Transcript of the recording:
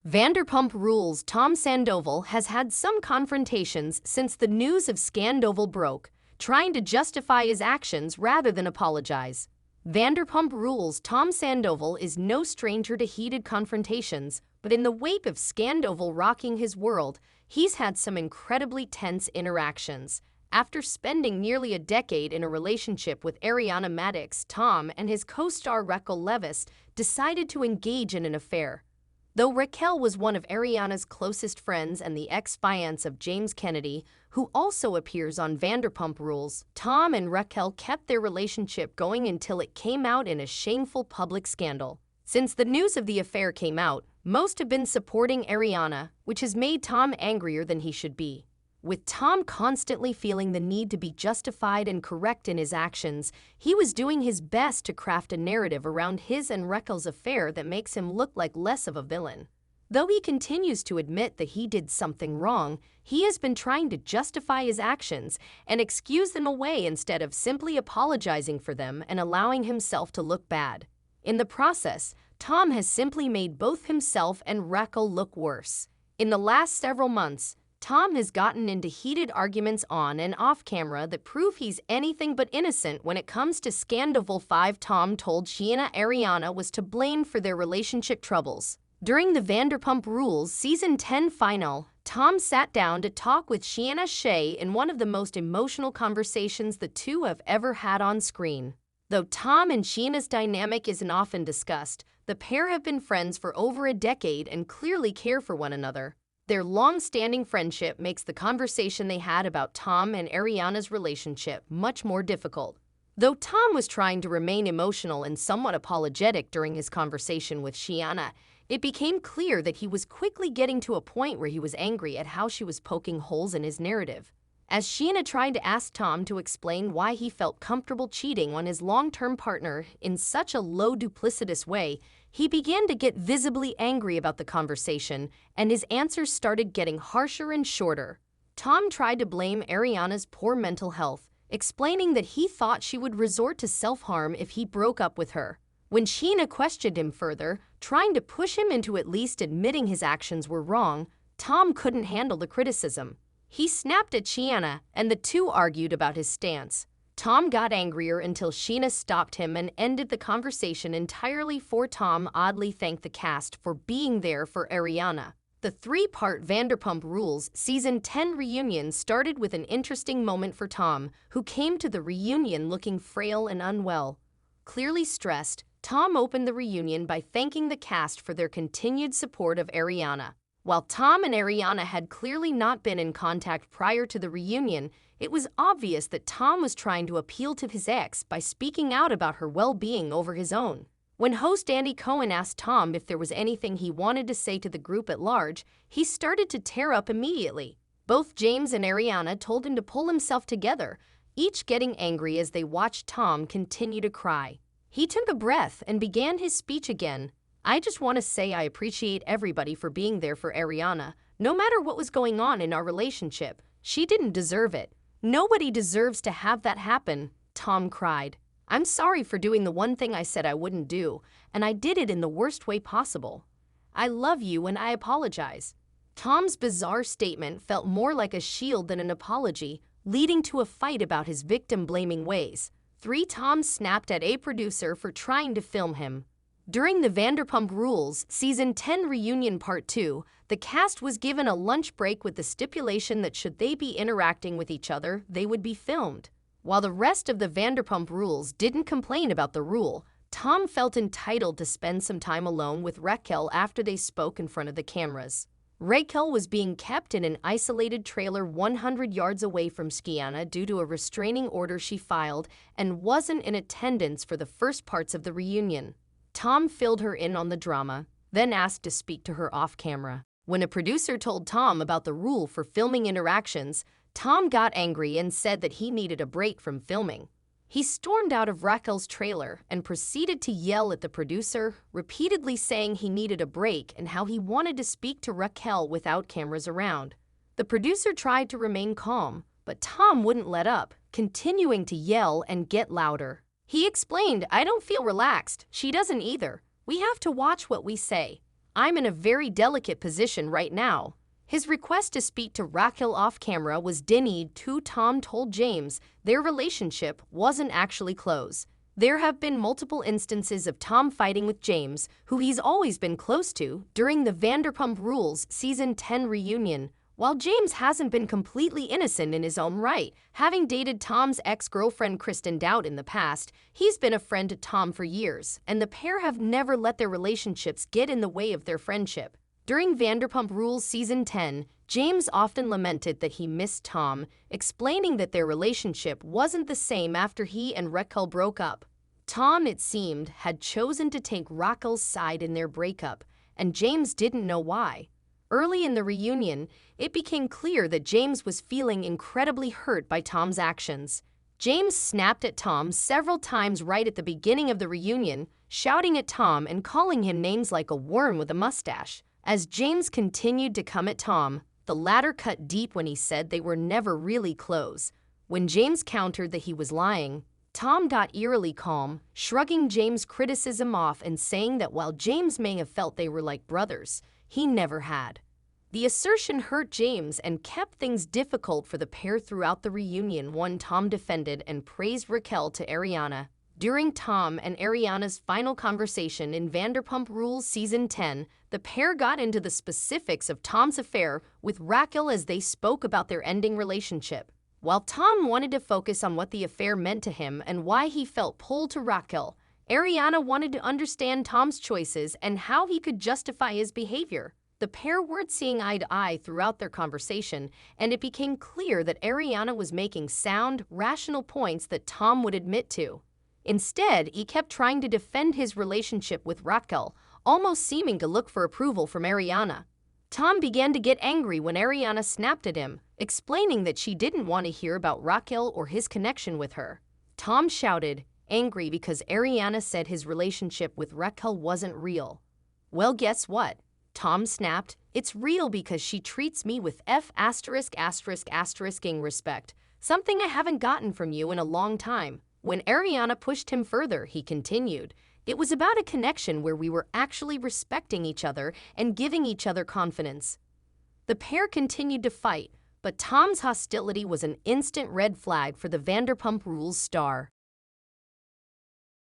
Vanderpump Rules. Tom Sandoval has had some confrontations since the news of Scandoval broke, trying to justify his actions rather than apologize. Vanderpump Rules. Tom Sandoval is no stranger to heated confrontations, but in the wake of Scandoval rocking his world, he's had some incredibly tense interactions. After spending nearly a decade in a relationship with Ariana Madix, Tom and his co-star Raquel Leviss decided to engage in an affair. Though Raquel was one of Ariana's closest friends and the ex-fiance of James Kennedy, who also appears on Vanderpump Rules, Tom and Raquel kept their relationship going until it came out in a shameful public scandal. Since the news of the affair came out, most have been supporting Ariana, which has made Tom angrier than he should be. With Tom constantly feeling the need to be justified and correct in his actions, he was doing his best to craft a narrative around his and Raquel's affair that makes him look like less of a villain. Though he continues to admit that he did something wrong, he has been trying to justify his actions and excuse them away instead of simply apologizing for them and allowing himself to look bad. In the process, Tom has simply made both himself and Raquel look worse. In the last several months, Tom has gotten into heated arguments on and off camera that prove he's anything but innocent when it comes to Scandoval 5. Tom told Sheena Ariana was to blame for their relationship troubles. During the Vanderpump Rules Season 10 final, Tom sat down to talk with Sheena Shea in one of the most emotional conversations the two have ever had on screen. Though Tom and Sheena's dynamic isn't often discussed, the pair have been friends for over a decade and clearly care for one another. Their long-standing friendship makes the conversation they had about Tom and Ariana's relationship much more difficult. Though Tom was trying to remain emotional and somewhat apologetic during his conversation with Sheena, it became clear that he was quickly getting to a point where he was angry at how she was poking holes in his narrative. As Sheena tried to ask Tom to explain why he felt comfortable cheating on his long-term partner in such a low, duplicitous way, he began to get visibly angry about the conversation, and his answers started getting harsher and shorter. Tom tried to blame Ariana's poor mental health, explaining that he thought she would resort to self-harm if he broke up with her. When Sheena questioned him further, trying to push him into at least admitting his actions were wrong, Tom couldn't handle the criticism. He snapped at Sheena, and the two argued about his stance. Tom got angrier until Sheena stopped him and ended the conversation entirely. Tom oddly thanked the cast for being there for Ariana. The three-part Vanderpump Rules Season 10 reunion started with an interesting moment for Tom, who came to the reunion looking frail and unwell. Clearly stressed, Tom opened the reunion by thanking the cast for their continued support of Ariana. While Tom and Ariana had clearly not been in contact prior to the reunion, it was obvious that Tom was trying to appeal to his ex by speaking out about her well-being over his own. When host Andy Cohen asked Tom if there was anything he wanted to say to the group at large, he started to tear up immediately. Both James and Ariana told him to pull himself together, each getting angry as they watched Tom continue to cry. He took a breath and began his speech again. "I just want to say I appreciate everybody for being there for Ariana. No matter what was going on in our relationship, she didn't deserve it. Nobody deserves to have that happen," Tom cried. "I'm sorry for doing the one thing I said I wouldn't do, and I did it in the worst way possible. I love you and I apologize." Tom's bizarre statement felt more like a shield than an apology, leading to a fight about his victim-blaming ways. Tom snapped at a producer for trying to film him. During the Vanderpump Rules Season 10 reunion Part 2, the cast was given a lunch break with the stipulation that should they be interacting with each other, they would be filmed. While the rest of the Vanderpump Rules didn't complain about the rule, Tom felt entitled to spend some time alone with Raquel after they spoke in front of the cameras. Raquel was being kept in an isolated trailer 100 yards away from Sheena due to a restraining order she filed and wasn't in attendance for the first parts of the reunion. Tom filled her in on the drama, then asked to speak to her off-camera. When a producer told Tom about the rule for filming interactions, Tom got angry and said that he needed a break from filming. He stormed out of Raquel's trailer and proceeded to yell at the producer, repeatedly saying he needed a break and how he wanted to speak to Raquel without cameras around. The producer tried to remain calm, but Tom wouldn't let up, continuing to yell and get louder. He explained, "I don't feel relaxed. She doesn't either. We have to watch what we say. I'm in a very delicate position right now. His request to speak to Raquel off camera was denied too. Tom told James their relationship wasn't actually close. There have been multiple instances of Tom fighting with James, who he's always been close to, during the Vanderpump Rules Season 10 reunion. While James hasn't been completely innocent in his own right, having dated Tom's ex-girlfriend Kristen Doute in the past, he's been a friend to Tom for years, and the pair have never let their relationships get in the way of their friendship. During Vanderpump Rules Season 10, James often lamented that he missed Tom, explaining that their relationship wasn't the same after he and Raquel broke up. Tom, it seemed, had chosen to take Raquel's side in their breakup, and James didn't know why. Early in the reunion, it became clear that James was feeling incredibly hurt by Tom's actions. James snapped at Tom several times right at the beginning of the reunion, shouting at Tom and calling him names like a worm with a mustache. As James continued to come at Tom, the latter cut deep when he said they were never really close. When James countered that he was lying, Tom got eerily calm, shrugging James' criticism off and saying that while James may have felt they were like brothers, he never had. The assertion hurt James and kept things difficult for the pair throughout the reunion. One, Tom defended and praised Raquel to Ariana. During Tom and Ariana's final conversation in Vanderpump Rules Season 10, the pair got into the specifics of Tom's affair with Raquel as they spoke about their ending relationship. While Tom wanted to focus on what the affair meant to him and why he felt pulled to Raquel, Ariana wanted to understand Tom's choices and how he could justify his behavior. The pair weren't seeing eye to eye throughout their conversation, and it became clear that Ariana was making sound, rational points that Tom would admit to. Instead, he kept trying to defend his relationship with Raquel, almost seeming to look for approval from Ariana. Tom began to get angry when Ariana snapped at him, explaining that she didn't want to hear about Raquel or his connection with her. Tom shouted, angry because Ariana said his relationship with Raquel wasn't real. Well, guess what? Tom snapped, it's real because she treats me with *****ing respect, something I haven't gotten from you in a long time. When Ariana pushed him further, he continued, it was about a connection where we were actually respecting each other and giving each other confidence. The pair continued to fight, but Tom's hostility was an instant red flag for the Vanderpump Rules star.